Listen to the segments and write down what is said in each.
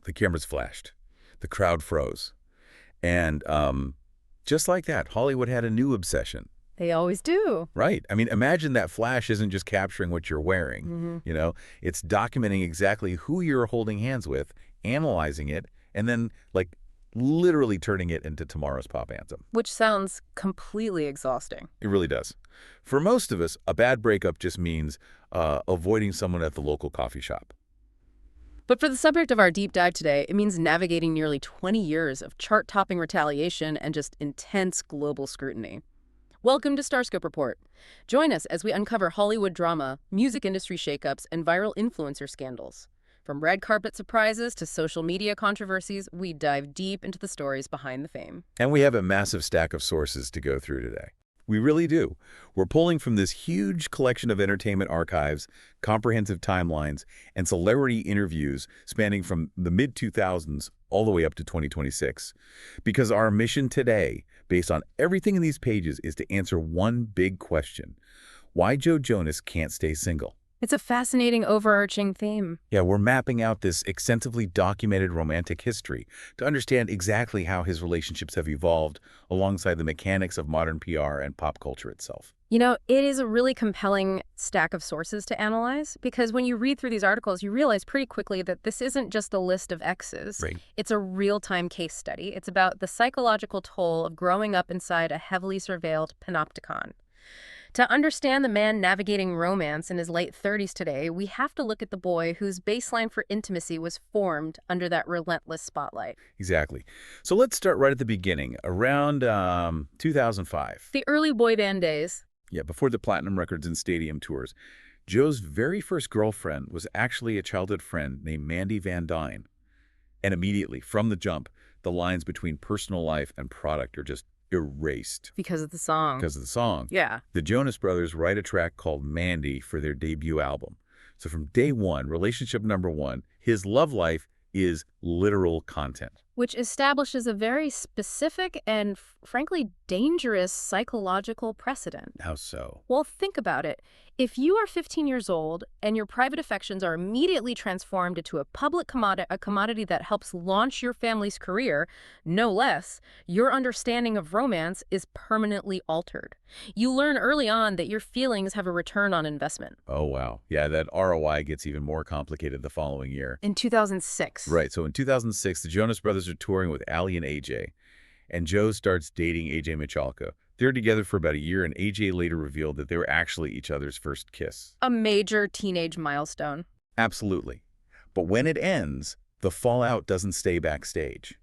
The cameras flashed. The crowd froze. And just like that, Hollywood had a new obsession. They always do. Right. I mean, imagine that flash isn't just capturing what you're wearing. It's documenting exactly who you're holding hands with, analyzing it, and then, like, literally turning it into tomorrow's pop anthem. Which sounds completely exhausting. It really does. For most of us, a bad breakup just means avoiding someone at the local coffee shop. But for the subject of our deep dive today, it means navigating nearly 20 years of chart-topping retaliation and just intense global scrutiny. Welcome to Starscope Report. Join us as we uncover Hollywood drama, music industry shakeups, and viral influencer scandals. From red carpet surprises to social media controversies, we dive deep into the stories behind the fame. And we have a massive stack of sources to go through today. We really do. We're pulling from this huge collection of entertainment archives, comprehensive timelines, and celebrity interviews spanning from the mid-2000s all the way up to 2026. Because our mission today, based on everything in these pages, is to answer one big question: why Joe Jonas can't stay single. It's a fascinating overarching theme. Yeah, we're mapping out this extensively documented romantic history to understand exactly how his relationships have evolved alongside the mechanics of modern PR and pop culture itself. You know, it is a really compelling stack of sources to analyze, because when you read through these articles, you realize pretty quickly that this isn't just a list of exes. Right. It's a real-time case study. It's about the psychological toll of growing up inside a heavily surveilled panopticon. To understand the man navigating romance in his late 30s today, we have to look at the boy whose baseline for intimacy was formed under that relentless spotlight. Exactly. So let's start right at the beginning, around 2005. The early boy band days. Yeah, before the platinum records and stadium tours. Joe's very first girlfriend was actually a childhood friend named Mandy Van Duyne. And immediately, from the jump, the lines between personal life and product are just erased. Because of the song. Because of the song. Yeah. The Jonas Brothers write a track called Mandy for their debut album. So from day one, relationship number one, his love life is literal content. Which establishes a very specific and, frankly, dangerous psychological precedent. How so? Well, think about it. If you are 15 years old and your private affections are immediately transformed into a public commodity that helps launch your family's career, no less, your understanding of romance is permanently altered. You learn early on that your feelings have a return on investment. Oh, wow. Yeah, that ROI gets even more complicated the following year. In 2006. Right. So in 2006, the Jonas Brothers are touring with Ali and AJ. And Joe starts dating AJ Michalka. They're together for about a year, and AJ later revealed that they were actually each other's first kiss. A major teenage milestone. Absolutely. But when it ends, the fallout doesn't stay backstage.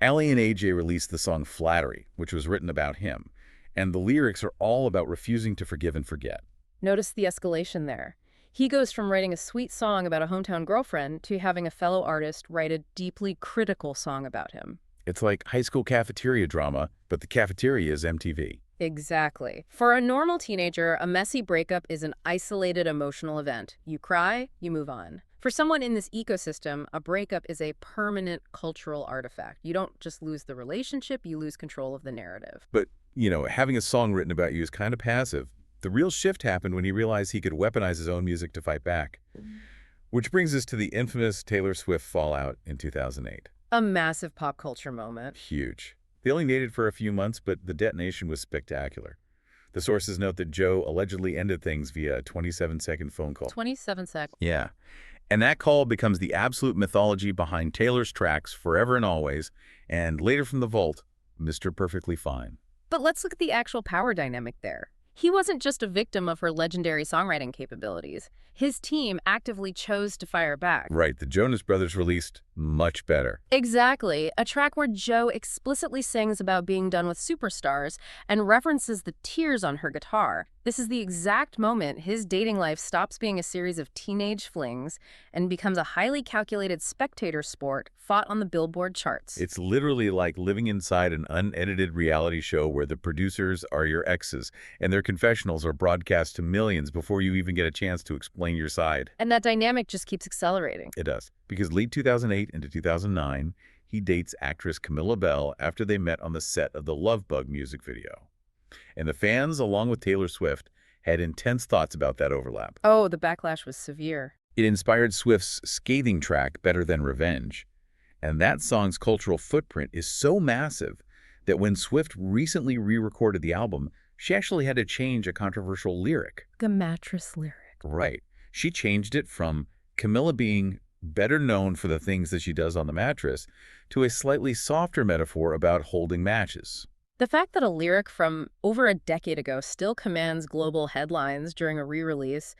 Ali and AJ released the song Flattery, which was written about him. And the lyrics are all about refusing to forgive and forget. Notice the escalation there. He goes from writing a sweet song about a hometown girlfriend to having a fellow artist write a deeply critical song about him. It's like high school cafeteria drama, but the cafeteria is MTV. Exactly. For a normal teenager, a messy breakup is an isolated emotional event. You cry, you move on. For someone in this ecosystem, a breakup is a permanent cultural artifact. You don't just lose the relationship, you lose control of the narrative. But, having a song written about you is kind of passive. The real shift happened when he realized he could weaponize his own music to fight back. Which brings us to the infamous Taylor Swift fallout in 2008. A massive pop culture moment. Huge. They only dated for a few months, but the detonation was spectacular. The sources note that Joe allegedly ended things via a 27-second phone call. 27 seconds. Yeah. And that call becomes the absolute mythology behind Taylor's tracks Forever and Always, and later from the vault, Mr. Perfectly Fine. But let's look at the actual power dynamic there. He wasn't just a victim of her legendary songwriting capabilities. His team actively chose to fire back. Right, the Jonas Brothers released Much Better. Exactly, a track where Joe explicitly sings about being done with superstars and references the tears on her guitar. This is the exact moment his dating life stops being a series of teenage flings and becomes a highly calculated spectator sport fought on the Billboard charts. It's literally like living inside an unedited reality show where the producers are your exes and their confessionals are broadcast to millions before you even get a chance to explain your side. And that dynamic just keeps accelerating. It does, because late 2008 into 2009, he dates actress Camilla Belle after they met on the set of the Love Bug music video. And the fans, along with Taylor Swift, had intense thoughts about that overlap. Oh, the backlash was severe. It inspired Swift's scathing track, Better Than Revenge. And that song's cultural footprint is so massive that when Swift recently re-recorded the album, she actually had to change a controversial lyric. The mattress lyric. Right. She changed it from Camilla being better known for the things that she does on the mattress to a slightly softer metaphor about holding matches. The fact that a lyric from over a decade ago still commands global headlines during a re-release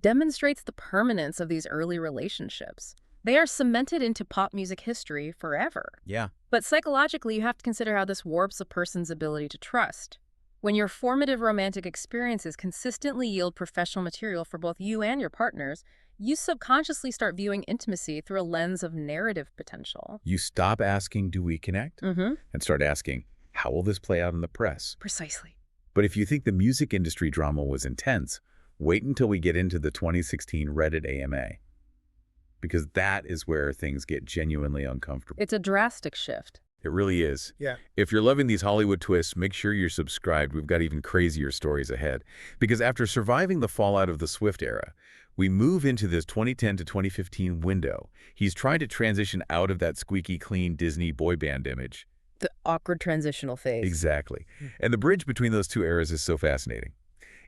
demonstrates the permanence of these early relationships. They are cemented into pop music history forever. Yeah. But psychologically, you have to consider how this warps a person's ability to trust. When your formative romantic experiences consistently yield professional material for both you and your partners, you subconsciously start viewing intimacy through a lens of narrative potential. You stop asking, do we connect? And start asking, how will this play out in the press? Precisely. But if you think the music industry drama was intense, wait until we get into the 2016 Reddit AMA. Because that is where things get genuinely uncomfortable. It's a drastic shift. It really is. Yeah. If you're loving these Hollywood twists, make sure you're subscribed. We've got even crazier stories ahead. Because after surviving the fallout of the Swift era, we move into this 2010 to 2015 window. He's trying to transition out of that squeaky clean Disney boy band image. The awkward transitional phase. Exactly. And the bridge between those two eras is so fascinating.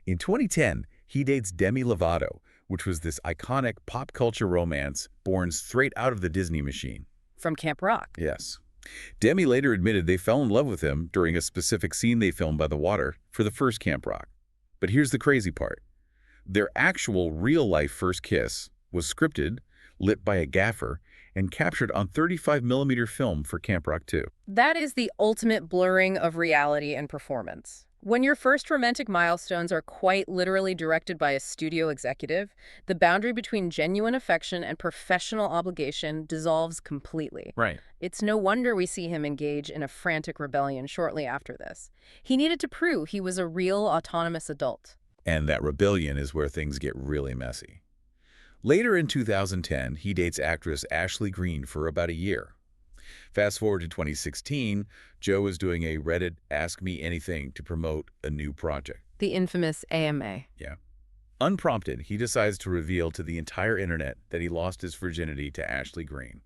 In 2010, he dates Demi Lovato, which was this iconic pop culture romance born straight out of the Disney machine. From Camp Rock. Yes. Demi later admitted they fell in love with him during a specific scene they filmed by the water for the first Camp Rock. But here's the crazy part. Their actual real-life first kiss was scripted, lit by a gaffer, and captured on 35mm film for Camp Rock 2. That is the ultimate blurring of reality and performance. When your first romantic milestones are quite literally directed by a studio executive, the boundary between genuine affection and professional obligation dissolves completely. Right. It's no wonder we see him engage in a frantic rebellion shortly after this. He needed to prove he was a real autonomous adult. And that rebellion is where things get really messy. Later in 2010, he dates actress Ashley Greene for about a year. Fast forward to 2016, Joe is doing a Reddit Ask Me Anything to promote a new project. The infamous AMA. Yeah. Unprompted, he decides to reveal to the entire internet that he lost his virginity to Ashley Greene.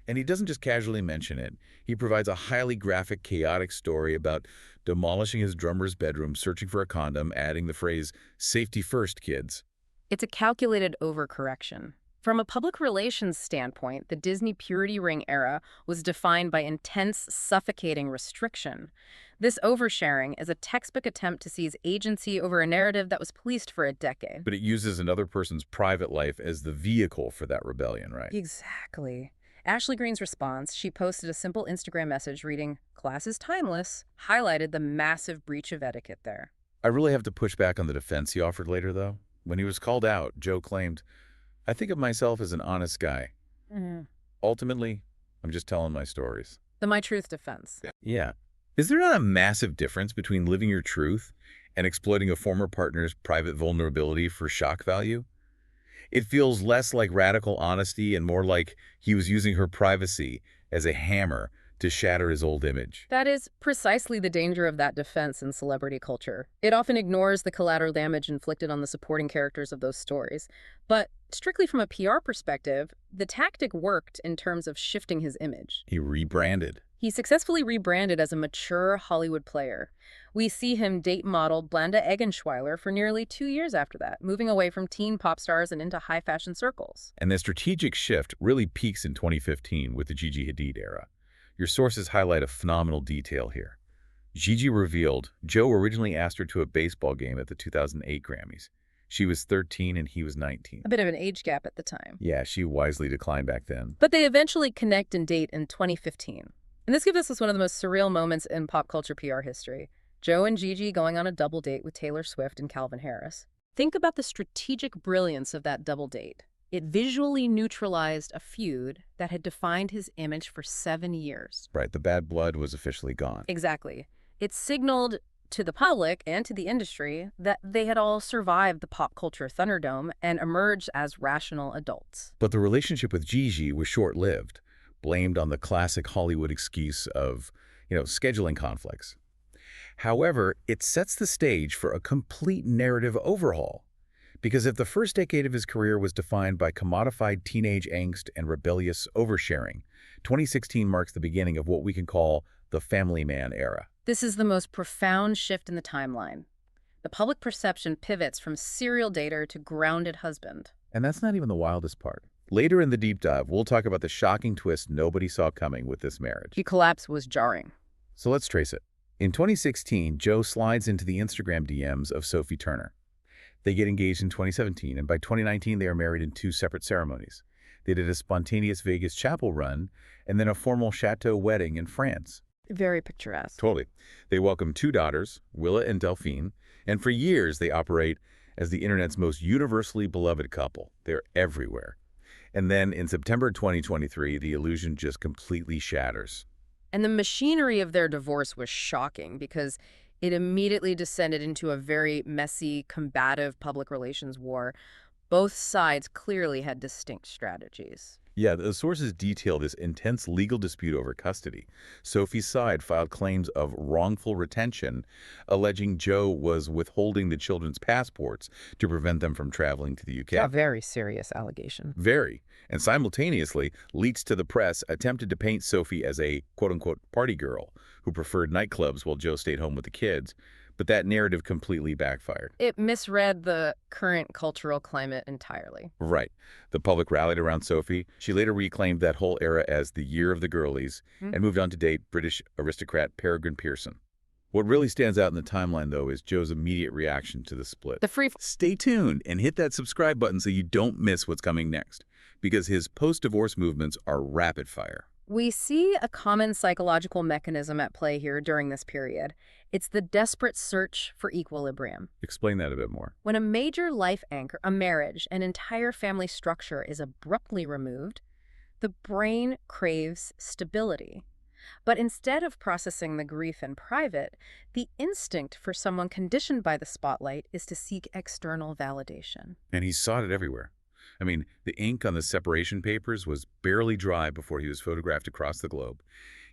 And he doesn't just casually mention it. He provides a highly graphic, chaotic story about demolishing his drummer's bedroom, searching for a condom, adding the phrase, "Safety first, kids." It's a calculated overcorrection. From a public relations standpoint, the Disney purity ring era was defined by intense, suffocating restriction. This oversharing is a textbook attempt to seize agency over a narrative that was policed for a decade. But it uses another person's private life as the vehicle for that rebellion, right? Exactly. Ashley Greene's response, she posted a simple Instagram message reading, "Class is timeless," highlighted the massive breach of etiquette there. I really have to push back on the defense he offered later, though. When he was called out, Joe claimed, "I think of myself as an honest guy. Ultimately, I'm just telling my stories." The My Truth defense. Yeah. Is there not a massive difference between living your truth and exploiting a former partner's private vulnerability for shock value? It feels less like radical honesty and more like he was using her privacy as a hammer to shatter his old image. That is precisely the danger of that defense in celebrity culture. It often ignores the collateral damage inflicted on the supporting characters of those stories. But strictly from a PR perspective, the tactic worked in terms of shifting his image. He rebranded. He successfully rebranded as a mature Hollywood player. We see him date model Blanda Eggenschweiler for nearly 2 years after that, moving away from teen pop stars and into high-fashion circles. And the strategic shift really peaks in 2015 with the Gigi Hadid era. Your sources highlight a phenomenal detail here. Gigi revealed Joe originally asked her to a baseball game at the 2008 Grammys. She was 13 and he was 19. A bit of an age gap at the time. Yeah, she wisely declined back then. But they eventually connect and date in 2015. And this gives us one of the most surreal moments in pop culture PR history. Joe and Gigi going on a double date with Taylor Swift and Calvin Harris. Think about the strategic brilliance of that double date. It visually neutralized a feud that had defined his image for 7 years. Right, the bad blood was officially gone. Exactly. It signaled to the public and to the industry that they had all survived the pop culture Thunderdome and emerged as rational adults. But the relationship with Gigi was short-lived, blamed on the classic Hollywood excuse of, scheduling conflicts. However, it sets the stage for a complete narrative overhaul. Because if the first decade of his career was defined by commodified teenage angst and rebellious oversharing, 2016 marks the beginning of what we can call the family man era. This is the most profound shift in the timeline. The public perception pivots from serial dater to grounded husband. And that's not even the wildest part. Later in the deep dive, we'll talk about the shocking twist nobody saw coming with this marriage. The collapse was jarring. So let's trace it. In 2016, Joe slides into the Instagram DMs of Sophie Turner. They get engaged in 2017, and by 2019, they are married in 2 separate ceremonies. They did a spontaneous Vegas chapel run, and then a formal chateau wedding in France. Very picturesque. Totally. They welcome 2 daughters, Willa and Delphine, and for years they operate as the internet's most universally beloved couple. They're everywhere. And then in September 2023, the illusion just completely shatters. And the machinery of their divorce was shocking because it immediately descended into a very messy, combative public relations war. Both sides clearly had distinct strategies. Yeah, the sources detail this intense legal dispute over custody. Sophie's side filed claims of wrongful retention, alleging Joe was withholding the children's passports to prevent them from traveling to the UK. A very serious allegation. Very. And simultaneously, leaks to the press attempted to paint Sophie as a quote-unquote party girl who preferred nightclubs while Joe stayed home with the kids. But that narrative completely backfired. It misread the current cultural climate entirely. Right. The public rallied around Sophie. She later reclaimed that whole era as the year of the girlies and moved on to date British aristocrat Peregrine Pearson. What really stands out in the timeline, though, is Joe's immediate reaction to the split. Stay tuned and hit that subscribe button so you don't miss what's coming next, because his post-divorce movements are rapid fire. We see a common psychological mechanism at play here during this period. It's the desperate search for equilibrium. Explain that a bit more. When a major life anchor, a marriage, an entire family structure is abruptly removed, the brain craves stability. But instead of processing the grief in private, the instinct for someone conditioned by the spotlight is to seek external validation. And he sought it everywhere. I mean, the ink on the separation papers was barely dry before he was photographed across the globe.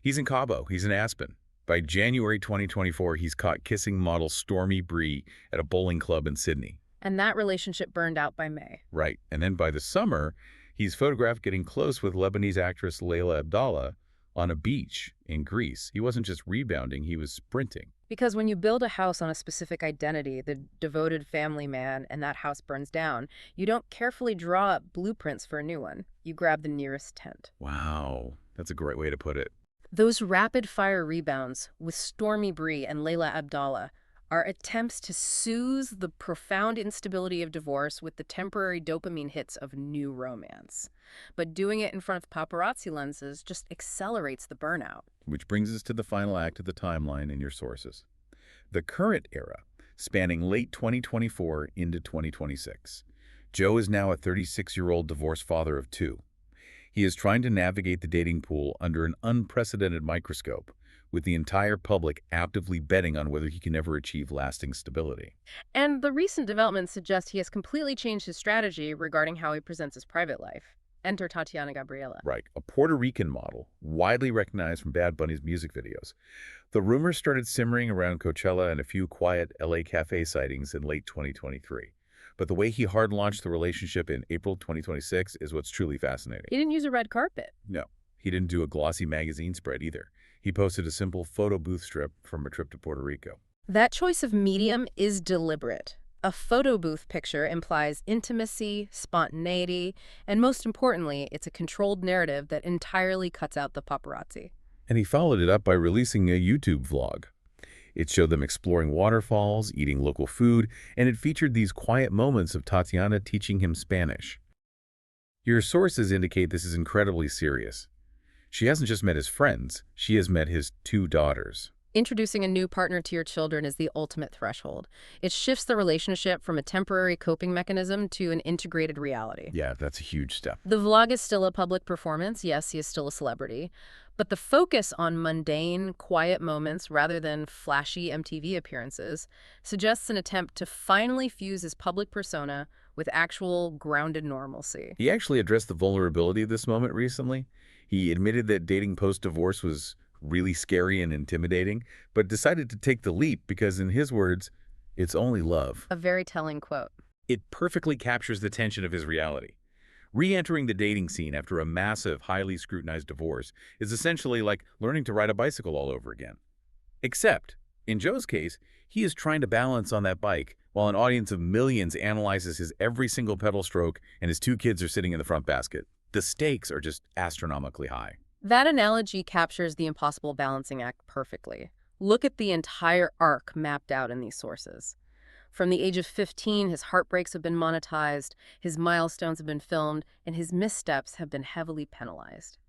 He's in Cabo. He's in Aspen. By January 2024, he's caught kissing model Stormi Bree at a bowling club in Sydney. And that relationship burned out by May. Right. And then by the summer, he's photographed getting close with Lebanese actress Layla Abdallah on a beach in Greece. He wasn't just rebounding, he was sprinting. Because when you build a house on a specific identity, the devoted family man, and that house burns down, you don't carefully draw up blueprints for a new one. You grab the nearest tent. Wow, that's a great way to put it. Those rapid-fire rebounds with Stormi Bree and Layla Abdallah are attempts to soothe the profound instability of divorce with the temporary dopamine hits of new romance. But doing it in front of paparazzi lenses just accelerates the burnout. Which brings us to the final act of the timeline in your sources. The current era, spanning late 2024 into 2026. Joe is now a 36-year-old divorced father of 2. He is trying to navigate the dating pool under an unprecedented microscope, with the entire public actively betting on whether he can ever achieve lasting stability. And the recent developments suggest he has completely changed his strategy regarding how he presents his private life. Enter Tatiana Gabriela. Right, a Puerto Rican model, widely recognized from Bad Bunny's music videos. The rumors started simmering around Coachella and a few quiet LA cafe sightings in late 2023. But the way he hard-launched the relationship in April 2026 is what's truly fascinating. He didn't use a red carpet. No, he didn't do a glossy magazine spread either. He posted a simple photo booth strip from a trip to Puerto Rico. That choice of medium is deliberate. A photo booth picture implies intimacy, spontaneity, and most importantly, it's a controlled narrative that entirely cuts out the paparazzi. And he followed it up by releasing a YouTube vlog. It showed them exploring waterfalls, eating local food, and it featured these quiet moments of Tatiana teaching him Spanish. Your sources indicate this is incredibly serious. She hasn't just met his friends, she has met his 2 daughters. Introducing a new partner to your children is the ultimate threshold. It shifts the relationship from a temporary coping mechanism to an integrated reality. Yeah, that's a huge step. The vlog is still a public performance. Yes, he is still a celebrity. But the focus on mundane, quiet moments rather than flashy MTV appearances suggests an attempt to finally fuse his public persona with actual grounded normalcy. He actually addressed the vulnerability of this moment recently. He admitted that dating post-divorce was really scary and intimidating, but decided to take the leap because, in his words, it's only love. A very telling quote. It perfectly captures the tension of his reality. Re-entering the dating scene after a massive, highly scrutinized divorce is essentially like learning to ride a bicycle all over again. Except, in Joe's case, he is trying to balance on that bike while an audience of millions analyzes his every single pedal stroke and his 2 kids are sitting in the front basket. The stakes are just astronomically high. That analogy captures the impossible balancing act perfectly. Look at the entire arc mapped out in these sources. From the age of 15, his heartbreaks have been monetized, his milestones have been filmed, and his missteps have been heavily penalized.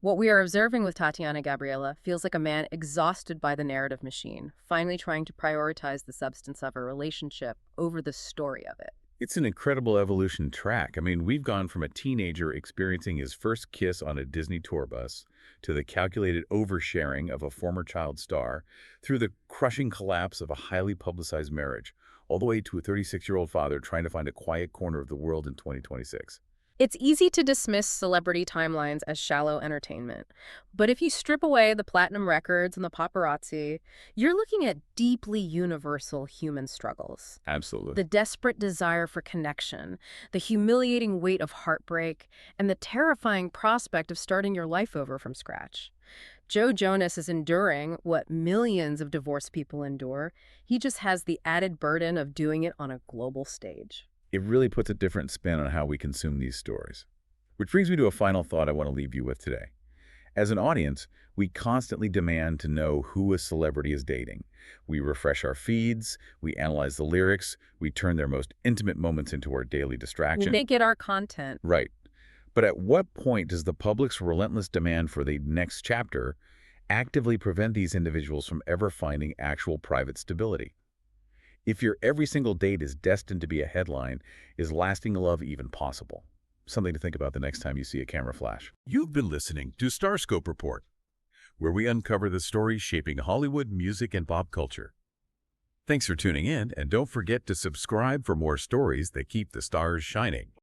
What we are observing with Tatiana Gabriela feels like a man exhausted by the narrative machine, finally trying to prioritize the substance of a relationship over the story of it. It's an incredible evolution track. I mean, we've gone from a teenager experiencing his first kiss on a Disney tour bus to the calculated oversharing of a former child star, through the crushing collapse of a highly publicized marriage, all the way to a 36-year-old father trying to find a quiet corner of the world in 2026. It's easy to dismiss celebrity timelines as shallow entertainment, but if you strip away the platinum records and the paparazzi, you're looking at deeply universal human struggles. Absolutely. The desperate desire for connection, the humiliating weight of heartbreak, and the terrifying prospect of starting your life over from scratch. Joe Jonas is enduring what millions of divorced people endure. He just has the added burden of doing it on a global stage. It really puts a different spin on how we consume these stories. Which brings me to a final thought I want to leave you with today. As an audience, we constantly demand to know who a celebrity is dating. We refresh our feeds, we analyze the lyrics, we turn their most intimate moments into our daily distraction. They get our content. Right. But at what point does the public's relentless demand for the next chapter actively prevent these individuals from ever finding actual private stability? If your every single date is destined to be a headline, is lasting love even possible? Something to think about the next time you see a camera flash. You've been listening to Starscope Report, where we uncover the stories shaping Hollywood, music, and pop culture. Thanks for tuning in, and don't forget to subscribe for more stories that keep the stars shining.